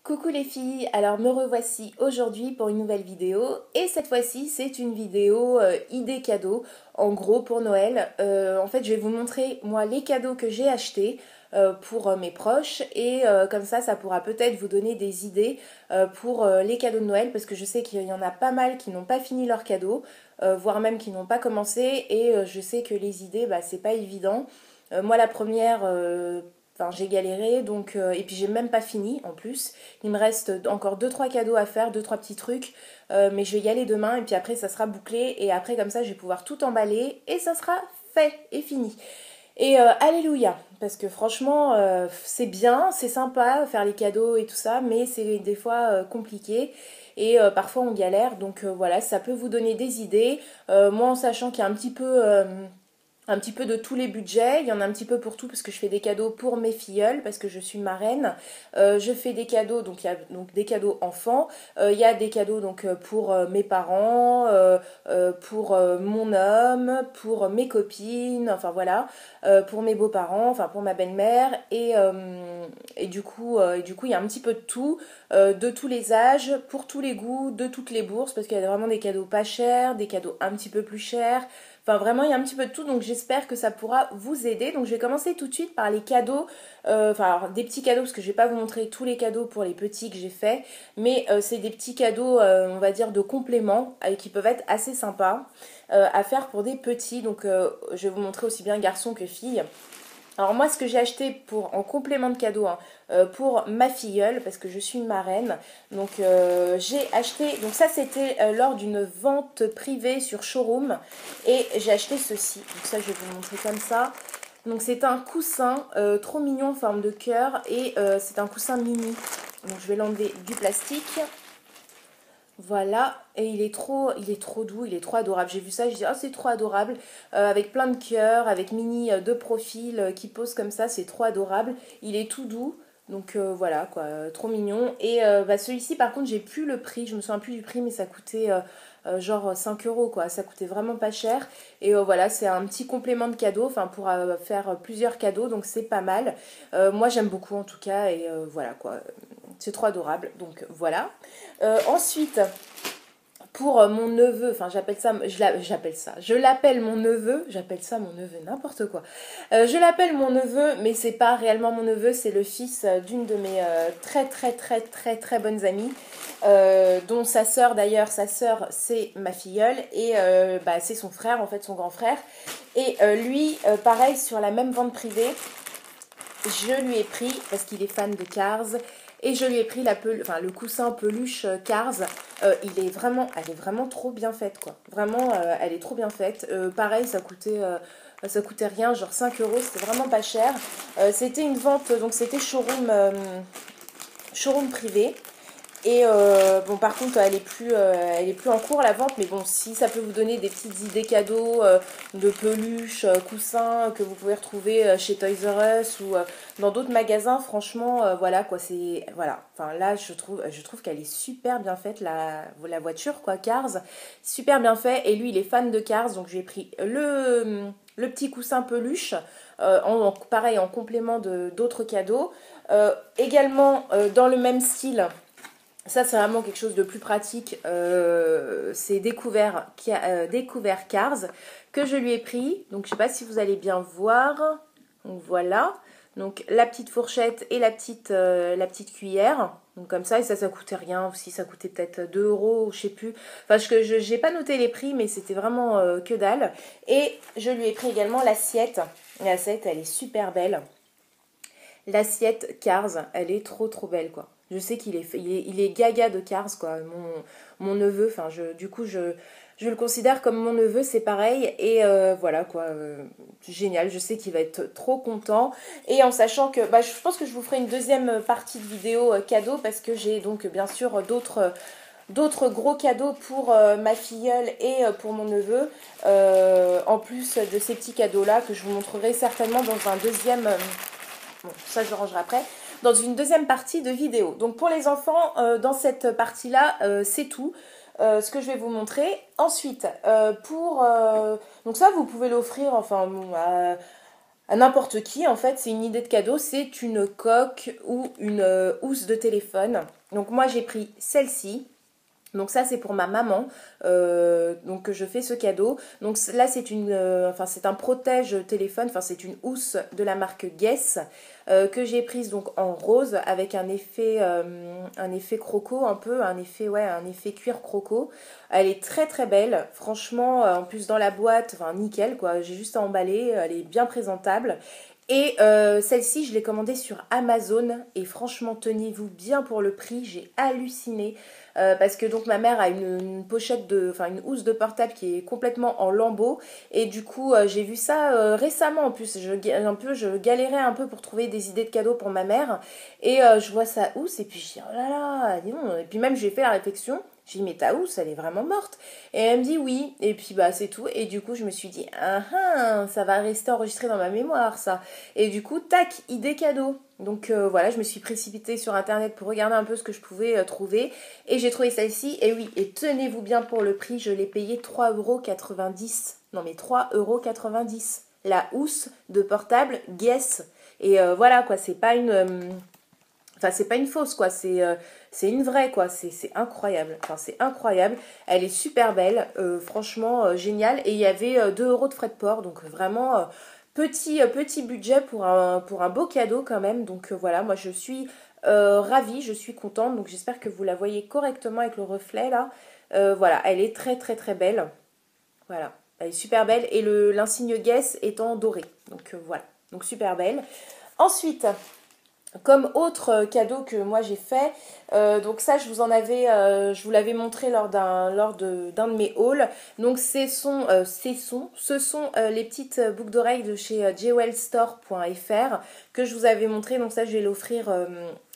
Coucou les filles, alors me revoici aujourd'hui pour une nouvelle vidéo et cette fois-ci c'est une vidéo idée cadeau en gros pour Noël. En fait je vais vous montrer moi les cadeaux que j'ai achetés pour mes proches et comme ça pourra peut-être vous donner des idées pour les cadeaux de Noël parce que je sais qu'il y en a pas mal qui n'ont pas fini leurs cadeaux, voire même qui n'ont pas commencé et je sais que les idées c'est pas évident. Moi la première... Enfin, j'ai galéré, donc et puis j'ai même pas fini en plus. Il me reste encore deux trois cadeaux à faire, deux trois petits trucs, mais je vais y aller demain et puis après ça sera bouclé et après comme ça je vais pouvoir tout emballer et ça sera fait et fini. Et alléluia, parce que franchement c'est bien, c'est sympa faire les cadeaux et tout ça, mais c'est des fois compliqué. Et parfois on galère, donc voilà, ça peut vous donner des idées. Moi en sachant qu'il y a un petit peu de tous les budgets, il y en a un petit peu pour tout parce que je fais des cadeaux pour mes filleuls parce que je suis marraine. Je fais des cadeaux, donc il y a donc des cadeaux enfants, il y a des cadeaux donc pour mes parents, pour mon homme, pour mes copines, enfin voilà, pour mes beaux-parents, enfin pour ma belle-mère et du coup il y a un petit peu de tous les âges, pour tous les goûts, de toutes les bourses parce qu'il y a vraiment des cadeaux pas chers, des cadeaux un petit peu plus chers. Enfin, vraiment, il y a un petit peu de tout, donc j'espère que ça pourra vous aider. Donc, je vais commencer tout de suite par les cadeaux. Enfin, alors, des petits cadeaux, parce que je vais pas vous montrer tous les cadeaux pour les petits que j'ai faits. Mais c'est des petits cadeaux, on va dire, de compléments, qui peuvent être assez sympas à faire pour des petits. Donc, je vais vous montrer aussi bien garçons que filles. Alors moi, ce que j'ai acheté en complément de cadeau pour ma filleule, parce que je suis une marraine, donc j'ai acheté, donc ça c'était lors d'une vente privée sur Showroom, et j'ai acheté ceci, donc ça je vais vous montrer comme ça. Donc c'est un coussin trop mignon en forme de cœur, et c'est un coussin mini, donc je vais l'enlever du plastique. Voilà, et il est trop doux, il est trop adorable. J'ai vu ça, je dis oh c'est trop adorable, avec plein de cœurs, avec mini de profil qui pose comme ça, c'est trop adorable. Il est tout doux, donc voilà quoi, trop mignon. Et celui-ci par contre j'ai plus le prix, je me souviens plus du prix, mais ça coûtait genre 5 euros quoi, ça coûtait vraiment pas cher. Et voilà, c'est un petit complément de cadeau, enfin pour faire plusieurs cadeaux, donc c'est pas mal. Moi j'aime beaucoup en tout cas, et voilà quoi, c'est trop adorable, donc voilà. Ensuite, pour mon neveu, enfin je l'appelle mon neveu, j'appelle ça mon neveu, n'importe quoi. Je l'appelle mon neveu, mais c'est pas réellement mon neveu, c'est le fils d'une de mes très très très très très bonnes amies, dont sa sœur d'ailleurs, sa sœur c'est ma filleule et c'est son frère en fait, son grand frère. Et lui, pareil sur la même vente privée, je lui ai pris, parce qu'il est fan de Cars, et je lui ai pris le coussin peluche Cars. Elle est vraiment trop bien faite, quoi. Vraiment, elle est trop bien faite. Pareil, ça coûtait rien, genre 5 euros, c'était vraiment pas cher. C'était une vente, donc c'était showroom privé. Et bon, par contre, elle est plus en cours la vente, mais bon, si ça peut vous donner des petites idées cadeaux de peluches, coussins que vous pouvez retrouver chez Toys R Us ou dans d'autres magasins, franchement, voilà quoi, c'est voilà. Enfin là, je trouve qu'elle est super bien faite la voiture quoi, Cars, super bien fait. Et lui, il est fan de Cars, donc j'ai pris le petit coussin peluche, pareil en complément de d'autres cadeaux. Également dans le même style. Ça, c'est vraiment quelque chose de plus pratique. C'est découvert Cars que je lui ai pris. Donc, je sais pas si vous allez bien voir. Donc, voilà. Donc, la petite fourchette et la petite cuillère. Donc, comme ça, et ça coûtait rien aussi. Ça coûtait peut-être 2 euros, je sais plus. Enfin, je n'ai pas noté les prix, mais c'était vraiment que dalle. Et je lui ai pris également l'assiette. L'assiette, elle est super belle. L'assiette Cars, elle est trop trop belle quoi. Je sais il est gaga de Cars quoi. Mon neveu, enfin du coup je le considère comme mon neveu, c'est pareil. Et voilà quoi, génial. Je sais qu'il va être trop content. Et en sachant que, je pense que je vous ferai une deuxième partie de vidéo cadeau parce que j'ai donc bien sûr d'autres gros cadeaux pour ma filleule et pour mon neveu, en plus de ces petits cadeaux là que je vous montrerai certainement dans un deuxième. Bon, ça je le rangerai après. Dans une deuxième partie de vidéo. Donc pour les enfants, dans cette partie-là, c'est tout. Ce que je vais vous montrer. Ensuite, donc ça, vous pouvez l'offrir enfin, à à n'importe qui. En fait, c'est une idée de cadeau, c'est une coque ou une housse de téléphone. Donc moi j'ai pris celle-ci. Donc ça c'est pour ma maman, donc je fais ce cadeau. Donc là c'est enfin c'est un protège téléphone, enfin c'est une housse de la marque Guess que j'ai prise donc en rose avec un effet croco un peu, un effet cuir croco. Elle est très très belle, franchement en plus dans la boîte, enfin nickel quoi. J'ai juste à emballer, elle est bien présentable. Et celle-ci, je l'ai commandée sur Amazon et franchement, tenez-vous bien pour le prix, j'ai halluciné parce que donc ma mère a une pochette enfin une housse de portable qui est complètement en lambeaux et du coup j'ai vu ça récemment en plus, je galérais un peu pour trouver des idées de cadeaux pour ma mère et je vois sa housse et puis je dis oh là là, dis donc. Et puis même j'ai fait la réflexion. J'ai dit mais ta housse elle est vraiment morte. Et elle me dit oui. Et puis bah c'est tout. Et du coup je me suis dit ça va rester enregistré dans ma mémoire ça. Et du coup tac, idée cadeau. Donc voilà, je me suis précipitée sur internet pour regarder un peu ce que je pouvais trouver. Et j'ai trouvé celle-ci. Et oui, et tenez-vous bien pour le prix, je l'ai payé 3,90 €. Non mais 3,90 €. La housse de portable Guess. Et voilà quoi, c'est pas Enfin, c'est pas une fausse, quoi. C'est une vraie, quoi. C'est incroyable. Enfin, c'est incroyable. Elle est super belle. Franchement, géniale. Et il y avait 2 € de frais de port. Donc, vraiment, petit budget pour un beau cadeau, quand même. Donc, voilà. Moi, je suis ravie. Je suis contente. Donc, j'espère que vous la voyez correctement avec le reflet, là. Voilà. Elle est très, très, très belle. Voilà. Elle est super belle. Et l'insigne Guess est en doré. Donc, voilà. Donc, super belle. Ensuite... Comme autre cadeau que moi j'ai fait, donc ça je vous l'avais montré lors d'un de mes hauls. Donc ce sont les petites boucles d'oreilles de chez jewelstore.fr que je vous avais montré. Donc ça je vais l'offrir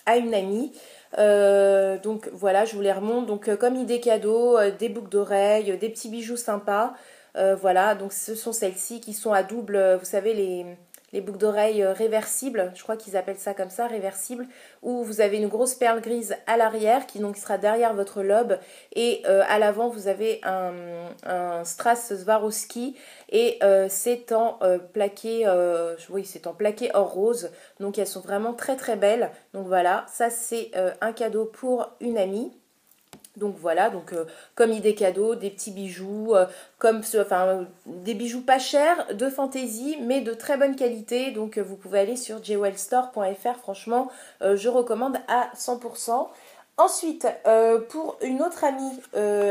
à une amie. Donc voilà, je vous les remonte. Donc comme idée cadeau, des boucles d'oreilles, des petits bijoux sympas. Voilà, donc ce sont celles-ci qui sont à double, vous savez les boucles d'oreilles réversibles, je crois qu'ils appellent ça comme ça, réversibles, où vous avez une grosse perle grise à l'arrière qui donc sera derrière votre lobe et à l'avant vous avez un strass Swarovski et c'est en plaqué, oui c'est en plaqué en rose, donc elles sont vraiment très très belles. Donc voilà, ça c'est un cadeau pour une amie. Donc voilà, donc comme idée cadeau, des petits bijoux, des bijoux pas chers, de fantaisie, mais de très bonne qualité. Donc vous pouvez aller sur jewelstore.fr, franchement, je recommande à 100%. Ensuite, pour une autre amie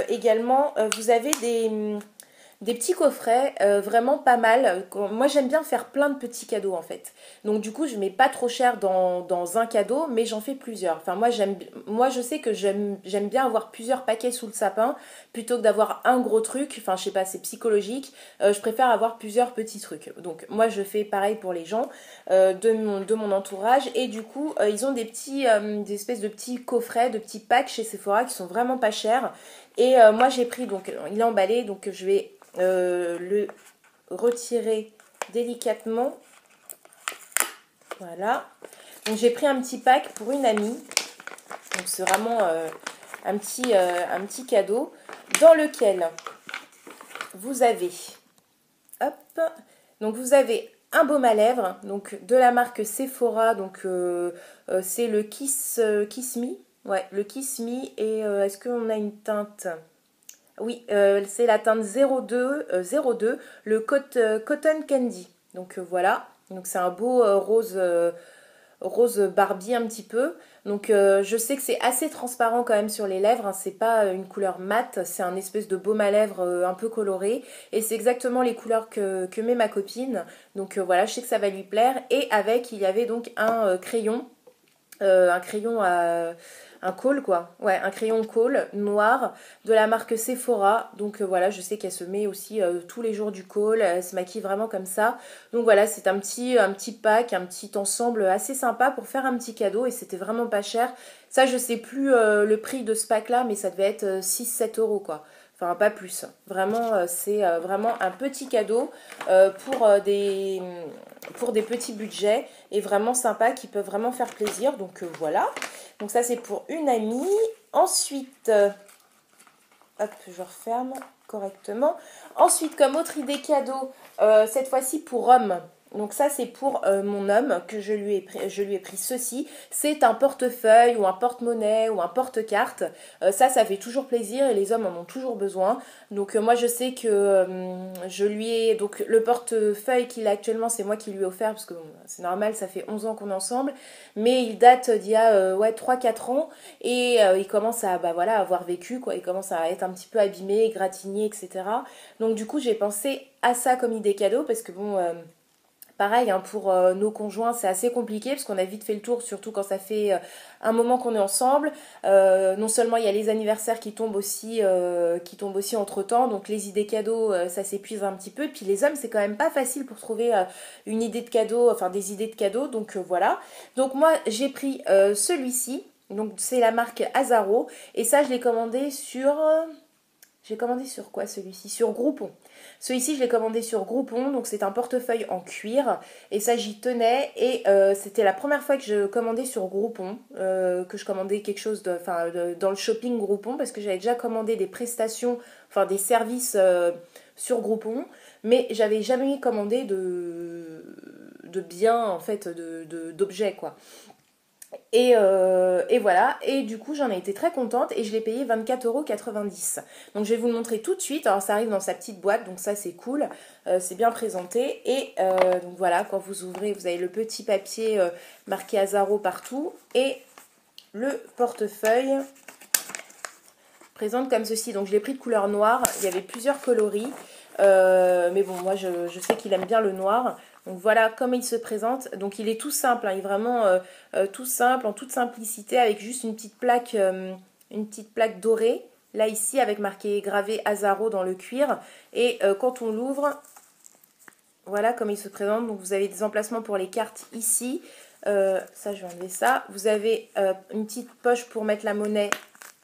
également, vous avez des petits coffrets vraiment pas mal. Moi j'aime bien faire plein de petits cadeaux en fait. Donc du coup je mets pas trop cher dans un cadeau mais j'en fais plusieurs. Enfin moi je sais que j'aime bien avoir plusieurs paquets sous le sapin plutôt que d'avoir un gros truc. Enfin je sais pas, c'est psychologique. Je préfère avoir plusieurs petits trucs. Donc moi je fais pareil pour les gens de mon entourage et du coup ils ont des espèces de petits coffrets, de petits packs chez Sephora qui sont vraiment pas chers. Et moi j'ai pris, donc il est emballé, donc je vais le retirer délicatement. Voilà. Donc j'ai pris un petit pack pour une amie. Donc c'est vraiment un petit cadeau dans lequel vous avez, hop, donc vous avez un baume à lèvres, donc de la marque Sephora, donc c'est le Kiss Me. Ouais, le Kiss Me. Et est-ce qu'on a une teinte? Oui, c'est la teinte 02, le Cotton Candy. Donc voilà, donc c'est un beau rose Barbie un petit peu. Donc je sais que c'est assez transparent quand même sur les lèvres, hein. C'est pas une couleur mate, c'est un espèce de baume à lèvres un peu coloré. Et c'est exactement les couleurs que met ma copine. Donc voilà, je sais que ça va lui plaire. Et avec, il y avait donc un crayon à un col quoi, ouais, un crayon col noir de la marque Sephora. Donc voilà, je sais qu'elle se met aussi tous les jours du col, elle se maquille vraiment comme ça. Donc voilà, c'est un petit pack, un petit ensemble assez sympa pour faire un petit cadeau et c'était vraiment pas cher. Ça je sais plus le prix de ce pack là, mais ça devait être 6-7 € quoi. Enfin, pas plus. Vraiment, c'est vraiment un petit cadeau pour des petits budgets et vraiment sympa qui peuvent vraiment faire plaisir. Donc voilà. Donc ça, c'est pour une amie. Ensuite, hop, je referme correctement. Ensuite, comme autre idée cadeau, cette fois-ci pour homme. Donc ça c'est pour mon homme que je lui ai pris ceci. C'est un portefeuille ou un porte-monnaie ou un porte-carte. Ça fait toujours plaisir et les hommes en ont toujours besoin. Donc moi je sais que je lui ai... Donc le portefeuille qu'il a actuellement c'est moi qui lui ai offert parce que bon, c'est normal, ça fait 11 ans qu'on est ensemble. Mais il date d'il y a 3-4 ans et il commence à voilà, avoir vécu, quoi. Il commence à être un petit peu abîmé, égratigné, etc. Donc du coup j'ai pensé à ça comme idée cadeau parce que bon... pareil, hein, pour nos conjoints, c'est assez compliqué parce qu'on a vite fait le tour, surtout quand ça fait un moment qu'on est ensemble. Non seulement il y a les anniversaires qui tombent aussi entre-temps, donc les idées cadeaux, ça s'épuise un petit peu. Puis les hommes, c'est quand même pas facile pour trouver une idée de cadeau, enfin des idées de cadeaux, donc voilà. Donc moi, j'ai pris celui-ci, donc c'est la marque Azaro, et ça, je l'ai commandé sur... J'ai commandé sur quoi celui-ci? Sur Groupon. Celui-ci, je l'ai commandé sur Groupon, donc c'est un portefeuille en cuir. Et ça, j'y tenais. Et c'était la première fois que je commandais sur Groupon, que je commandais quelque chose dans le shopping Groupon, parce que j'avais déjà commandé des prestations, enfin des services sur Groupon, mais j'avais jamais commandé de biens, en fait, d'objets, quoi. Et voilà, et du coup j'en ai été très contente et je l'ai payé 24,90 €. Donc je vais vous le montrer tout de suite. Alors ça arrive dans sa petite boîte, donc ça c'est cool, c'est bien présenté. Et donc voilà, quand vous ouvrez, vous avez le petit papier marqué Azaro partout et le portefeuille présente comme ceci. Donc je l'ai pris de couleur noire, il y avait plusieurs coloris, mais bon moi je sais qu'il aime bien le noir. Donc voilà comment il se présente. Donc il est tout simple, hein, il est vraiment tout simple, en toute simplicité, avec juste une petite plaque dorée, là ici, avec marqué gravé Azaro dans le cuir. Et quand on l'ouvre, voilà comment il se présente. Donc vous avez des emplacements pour les cartes ici. Ça, je vais enlever ça. Vous avez une petite poche pour mettre la monnaie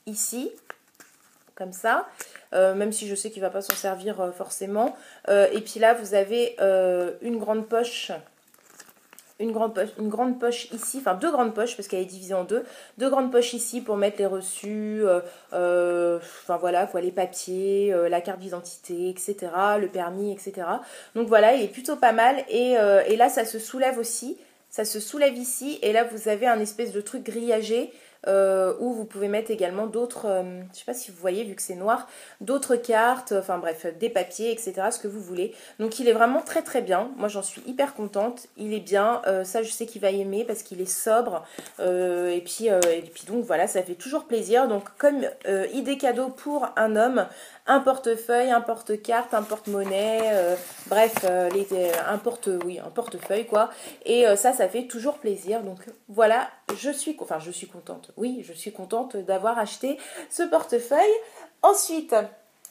ici, comme ça. Même si je sais qu'il ne va pas s'en servir forcément. Et puis là, vous avez une grande poche ici, enfin deux grandes poches parce qu'elle est divisée en deux grandes poches ici pour mettre les reçus, enfin voilà quoi, les papiers, la carte d'identité, etc., le permis, etc. Donc voilà, il est plutôt pas mal et là ça se soulève aussi, ça se soulève ici et là vous avez un espèce de truc grillagé où vous pouvez mettre également d'autres, je sais pas si vous voyez vu que c'est noir, d'autres cartes, enfin bref, des papiers, etc., ce que vous voulez. Donc il est vraiment très très bien, moi j'en suis hyper contente, il est bien, ça je sais qu'il va aimer parce qu'il est sobre, et puis donc voilà, ça fait toujours plaisir. Donc comme idée cadeau pour un homme, un portefeuille, un porte-carte, un porte-monnaie, bref, un portefeuille quoi. Et ça fait toujours plaisir. Donc voilà, je suis contente. Oui, je suis contente d'avoir acheté ce portefeuille. Ensuite,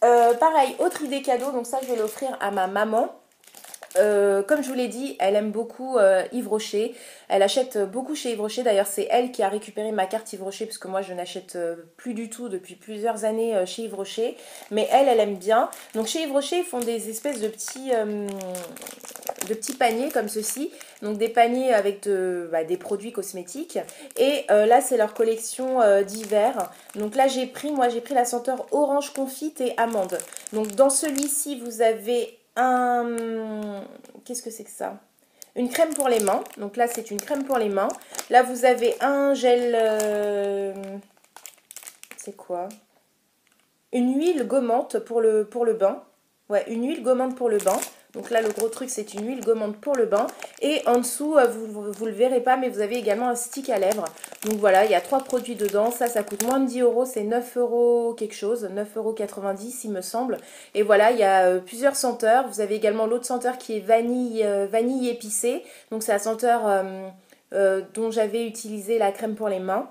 pareil, autre idée cadeau. Donc ça, je vais l'offrir à ma maman. Comme je vous l'ai dit, elle aime beaucoup Yves Rocher. Elle achète beaucoup chez Yves Rocher. D'ailleurs, c'est elle qui a récupéré ma carte Yves Rocher parce que moi, je n'achète plus du tout depuis plusieurs années chez Yves Rocher. Mais elle aime bien. Donc chez Yves Rocher, ils font des espèces de petits paniers comme ceci. Donc des paniers avec des produits cosmétiques. Et là, c'est leur collection d'hiver. Donc là, j'ai pris la senteur orange confite et amande. Donc dans celui-ci, vous avez qu'est-ce que c'est que ça? Une crème pour les mains. Donc là, c'est une crème pour les mains. Là, vous avez un gel... c'est quoi? Une huile gommante pour le bain. Ouais, une huile gommante pour le bain. Donc là, le gros truc, c'est une huile gommante pour le bain. Et en dessous, vous le verrez pas, mais vous avez également un stick à lèvres. Donc voilà, il y a 3 produits dedans. Ça coûte moins de 10 €. C'est 9 € quelque chose. 9,90 € il me semble. Et voilà, il y a plusieurs senteurs. Vous avez également l'autre senteur qui est vanille épicée. Donc c'est la senteur dont j'avais utilisé la crème pour les mains.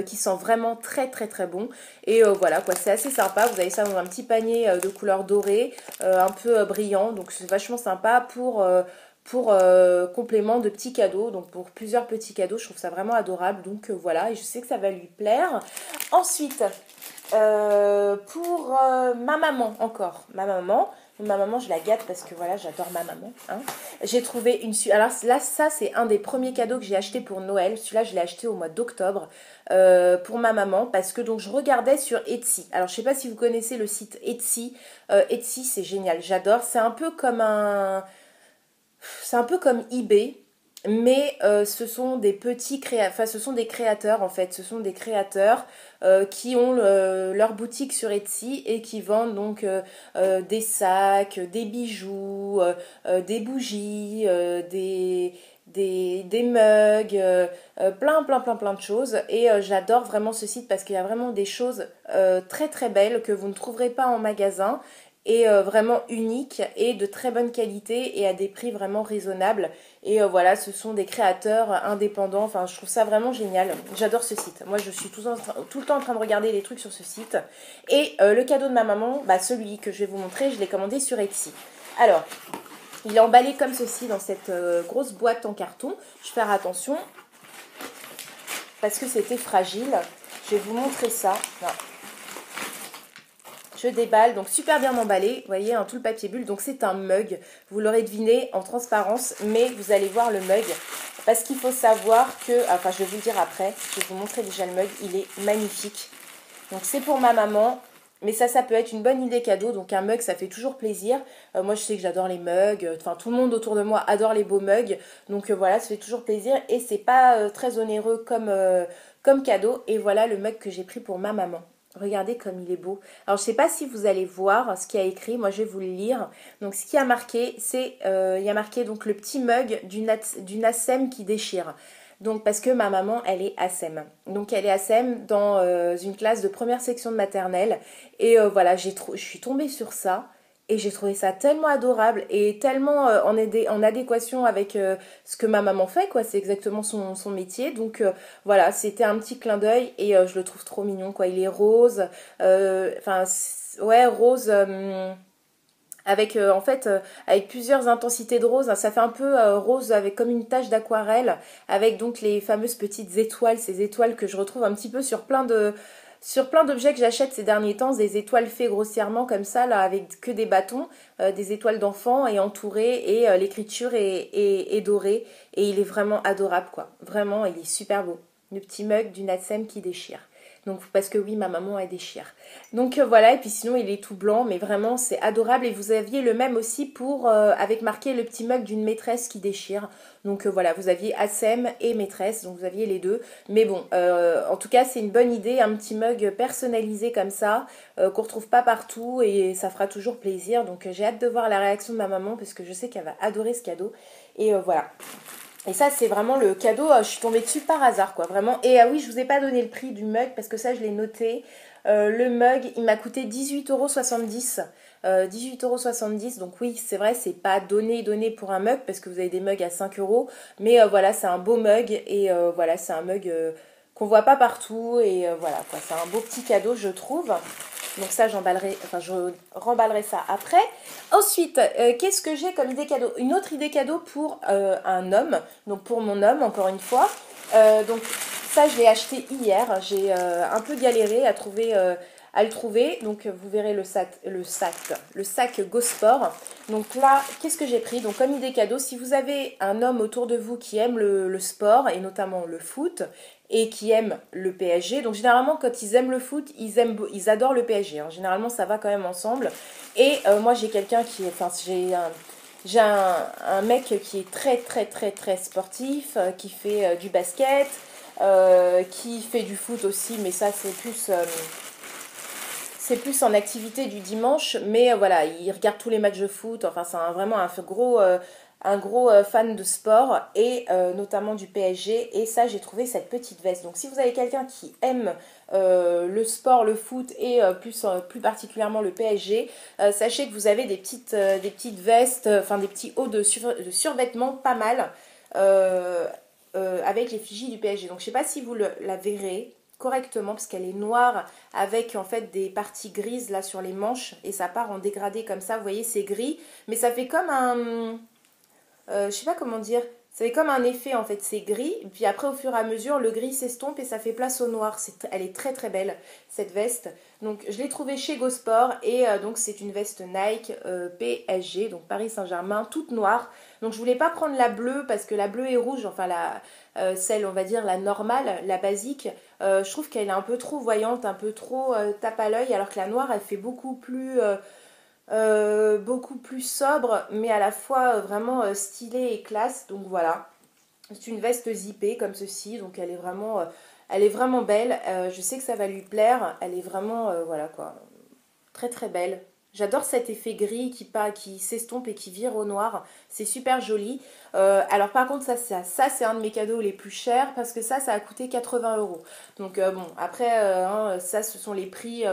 Qui sent vraiment très très très bon. Et voilà quoi, c'est assez sympa. Vous avez ça dans un petit panier de couleur dorée, un peu brillant. Donc c'est vachement sympa pour complément de petits cadeaux. Donc pour plusieurs petits cadeaux, je trouve ça vraiment adorable. Donc voilà, et je sais que ça va lui plaire. Ensuite, pour ma maman encore. Ma maman, je la gâte parce que voilà, j'adore ma maman. Hein. J'ai trouvé une... Alors là, ça, c'est un des premiers cadeaux que j'ai acheté pour Noël. Celui-là, je l'ai acheté au mois d'octobre pour ma maman parce que donc je regardais sur Etsy. Alors, je sais pas si vous connaissez le site Etsy. Etsy, c'est génial, j'adore. C'est un peu comme un... c'est un peu comme eBay, mais ce sont des ce sont des créateurs en fait, ce sont des créateurs qui ont leur boutique sur Etsy et qui vendent donc des sacs, des bijoux, des bougies, des mugs, plein de choses. Et j'adore vraiment ce site parce qu'il y a vraiment des choses très très belles que vous ne trouverez pas en magasin et vraiment uniques et de très bonne qualité et à des prix vraiment raisonnables. Et voilà, ce sont des créateurs indépendants. Enfin, je trouve ça vraiment génial. J'adore ce site. Moi, je suis tout le temps en train de regarder les trucs sur ce site. Et le cadeau de ma maman, bah, celui que je vais vous montrer, je l'ai commandé sur Etsy. Alors, il est emballé comme ceci dans cette grosse boîte en carton. Je vais faire attention parce que c'était fragile. Je vais vous montrer ça. Non. Je déballe, donc super bien emballé, vous voyez, tout le papier bulle, donc c'est un mug, vous l'aurez deviné en transparence, mais vous allez voir le mug, parce qu'il faut savoir que, enfin je vais vous le dire après, je vais vous montrer déjà le mug, il est magnifique, donc c'est pour ma maman, mais ça peut être une bonne idée cadeau, donc un mug ça fait toujours plaisir, moi je sais que j'adore les mugs, enfin tout le monde autour de moi adore les beaux mugs, donc voilà, ça fait toujours plaisir, et c'est pas très onéreux comme cadeau, et voilà le mug que j'ai pris pour ma maman. Regardez comme il est beau. Alors je ne sais pas si vous allez voir ce qu'il y a écrit, moi je vais vous le lire. Donc ce qui a marqué, c'est il y a marqué donc le petit mug d'une ASEM qui déchire. Donc parce que ma maman elle est ASEM. Donc elle est ASEM dans une classe de première section de maternelle. Et voilà, je suis tombée sur ça. Et j'ai trouvé ça tellement adorable et tellement en adéquation avec ce que ma maman fait, quoi. C'est exactement son métier. Donc voilà, c'était un petit clin d'œil et je le trouve trop mignon, quoi. Il est rose, enfin, ouais, rose. Avec en fait avec plusieurs intensités de rose, ça fait un peu rose avec comme une tache d'aquarelle avec donc les fameuses petites étoiles, ces étoiles que je retrouve un petit peu sur plein d'objets que j'achète ces derniers temps, des étoiles faites grossièrement comme ça là avec que des bâtons, des étoiles d'enfants et entourées et l'écriture est dorée et il est vraiment adorable quoi, vraiment il est super beau, le petit mug du Natsem qui déchire. Donc parce que oui, ma maman elle déchire. Donc voilà, et puis sinon il est tout blanc, mais vraiment c'est adorable. Et vous aviez le même aussi pour avec marqué le petit mug d'une maîtresse qui déchire. Donc voilà, vous aviez ASEM et maîtresse, donc vous aviez les deux. Mais bon, en tout cas c'est une bonne idée, un petit mug personnalisé comme ça, qu'on retrouve pas partout et ça fera toujours plaisir. Donc j'ai hâte de voir la réaction de ma maman parce que je sais qu'elle va adorer ce cadeau. Et voilà. Et ça, c'est vraiment le cadeau, je suis tombée dessus par hasard, quoi, vraiment. Et ah oui, je vous ai pas donné le prix du mug, parce que ça, je l'ai noté. Le mug, il m'a coûté 18,70 €. 18,70 €, donc oui, c'est vrai, c'est pas donné pour un mug, parce que vous avez des mugs à 5 euros. Mais voilà, c'est un beau mug, et voilà, c'est un mug qu'on voit pas partout, et voilà, quoi, c'est un beau petit cadeau, je trouve. Donc ça, je remballerai ça après. Ensuite, qu'est-ce que j'ai comme idée cadeau? Une autre idée cadeau pour un homme, donc pour mon homme, encore une fois. Donc ça, je l'ai acheté hier. J'ai un peu galéré à le trouver. Donc vous verrez le sac Go-Sport. Donc là, qu'est-ce que j'ai pris? Donc comme idée cadeau, si vous avez un homme autour de vous qui aime le sport, et notamment le foot, et qui aiment le PSG. Donc généralement quand ils aiment le foot, ils adorent le PSG. Hein. Généralement ça va quand même ensemble. Et moi j'ai quelqu'un j'ai un mec qui est très sportif, qui fait du basket, qui fait du foot aussi, mais ça c'est plus en activité du dimanche, mais voilà, il regarde tous les matchs de foot, enfin c'est vraiment un gros fan de sport et notamment du PSG. Et ça, j'ai trouvé cette petite veste. Donc si vous avez quelqu'un qui aime le sport, le foot et plus particulièrement le PSG, sachez que vous avez des petites vestes, enfin des petits hauts de survêtement pas mal avec l'effigie du PSG. Donc je sais pas si vous la verrez correctement parce qu'elle est noire avec en fait des parties grises là sur les manches et ça part en dégradé comme ça, vous voyez c'est gris mais ça fait comme je sais pas comment dire, ça fait comme un effet en fait, c'est gris, puis après au fur et à mesure le gris s'estompe et ça fait place au noir. Elle est très belle cette veste. Donc je l'ai trouvée chez Gosport et donc c'est une veste Nike PSG, donc Paris Saint-Germain, toute noire. Donc je voulais pas prendre la bleue parce que la bleue et rouge, enfin celle on va dire la normale, la basique, je trouve qu'elle est un peu trop voyante, un peu trop tape à l'œil alors que la noire elle fait beaucoup plus beaucoup plus sobre, mais à la fois vraiment stylée et classe. Donc voilà, c'est une veste zippée comme ceci, donc elle est vraiment belle. Je sais que ça va lui plaire. Elle est vraiment, voilà quoi, très très belle. J'adore cet effet gris qui s'estompe et qui vire au noir. C'est super joli. Alors par contre, ça c'est un de mes cadeaux les plus chers parce que ça a coûté 80 euros. Donc bon, après, hein, ça ce sont les prix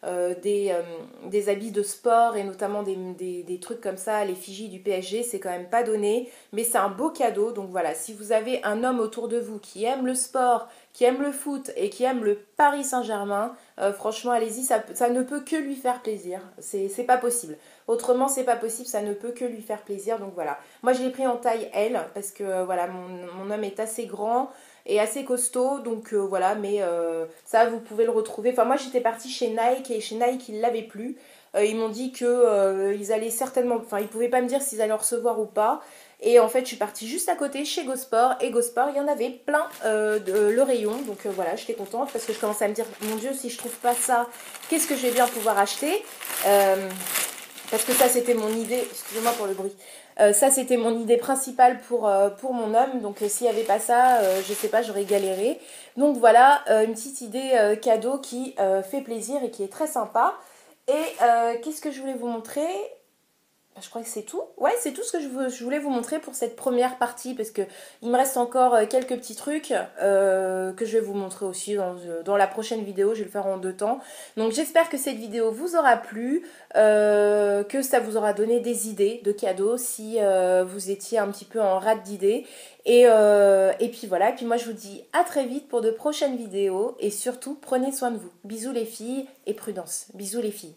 des habits de sport et notamment des trucs comme ça, l'effigie du PSG, c'est quand même pas donné. Mais c'est un beau cadeau. Donc voilà, si vous avez un homme autour de vous qui aime le sport, qui aime le foot et qui aime le Paris Saint-Germain, franchement, allez-y, ça ne peut que lui faire plaisir. C'est pas possible. Autrement, c'est pas possible, ça ne peut que lui faire plaisir. Donc voilà. Moi, je l'ai pris en taille L parce que voilà, mon homme est assez grand et assez costaud. Donc voilà, mais ça, vous pouvez le retrouver. Enfin, moi, j'étais partie chez Nike et chez Nike, ils l'avaient plus. Ils m'ont dit que ils allaient certainement, enfin, ils pouvaient pas me dire s'ils allaient en recevoir ou pas. Et en fait, je suis partie juste à côté chez GoSport. Et GoSport, il y en avait plein de le rayon. Donc voilà, j'étais contente parce que je commençais à me dire, mon Dieu, si je trouve pas ça, qu'est-ce que je vais bien pouvoir acheter parce que ça, c'était mon idée. Excusez-moi pour le bruit. Ça, c'était mon idée principale pour mon homme. Donc s'il n'y avait pas ça, je sais pas, j'aurais galéré. Donc voilà, une petite idée cadeau qui fait plaisir et qui est très sympa. Et qu'est-ce que je voulais vous montrer? Je crois que c'est tout. Ouais, c'est tout ce que je voulais vous montrer pour cette première partie parce que il me reste encore quelques petits trucs que je vais vous montrer aussi dans la prochaine vidéo. Je vais le faire en deux temps. Donc j'espère que cette vidéo vous aura plu, que ça vous aura donné des idées de cadeaux si vous étiez un petit peu en rate d'idées. Et puis voilà, et puis moi je vous dis à très vite pour de prochaines vidéos et surtout prenez soin de vous. Bisous les filles et prudence. Bisous les filles.